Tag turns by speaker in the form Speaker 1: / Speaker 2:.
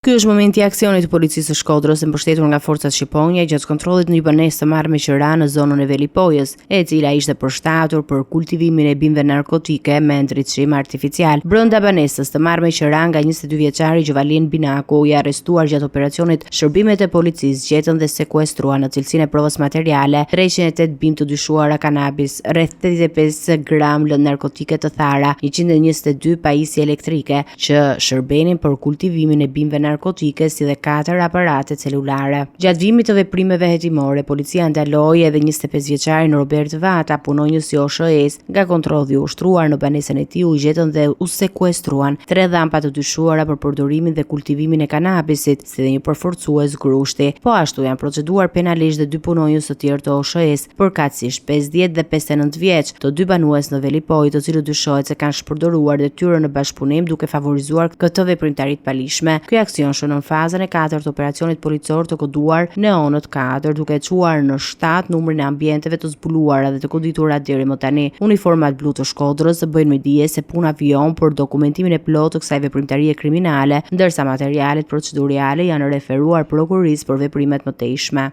Speaker 1: Ky është momenti i aksionit të policisë së Shkodrës e mbështetur nga forcat shqiponja gjatë kontrollit në një banesë të marrë me qira në zonën e Velipojës, e cila ishte përshtatur për kultivimin e bimëve narkotike me ndritshim artificial. Brenda banesës të marrë me qira nga 22 vjeçari Gjovalin Binaku i arrestuar gjatë operacionit, shërbimet e policisë gjetën dhe sekuestruan në cilësinë e provës materiale 308 bimë të dyshuara kanabis, rreth 85 gram lëndë narkotike të thara, 122 pajisje elektrike që shërbenin për kultivimin e bimëve narkotike si dhe 4 aparate celulare. Gjatë vimit të veprimeve hetimore, policia ndaloi edhe 25 vjeçarin Robert Vata, punonjës i OSHE-s, nga kontrolli i ushtruar në banesën e tij u gjetën dhe u sekuestruan 3 dhampa të dyshuara për përdorimin dhe kultivimin e kanabisit, si dhe një përforcues grushti. Po ashtu janë proceduar penalisht dhe 2 punonjës të tjerë të OSHE-s, përkatësisht 50 dhe 59 vjeç, të 2 banues në Velipoj, të cilët dyshohet se kanë shpërdoruar detyrën në bashkëpunim duke favorizuar këtë veprimtari të palishme. Ky aksion shënon fazën e 4 të operacionit policor të koduar Neonët 4, duke çuar në 7 numrin e ambienteve të zbuluara dhe të koditura deri më tani. Uniformat blu të Shkodrës bëjnë me dije se puna vijon për dokumentimin e plotë të kësaj veprimtarie kriminale, ndërsa materialet procedurale janë referuar prokurisë për veprimet mëtejshme.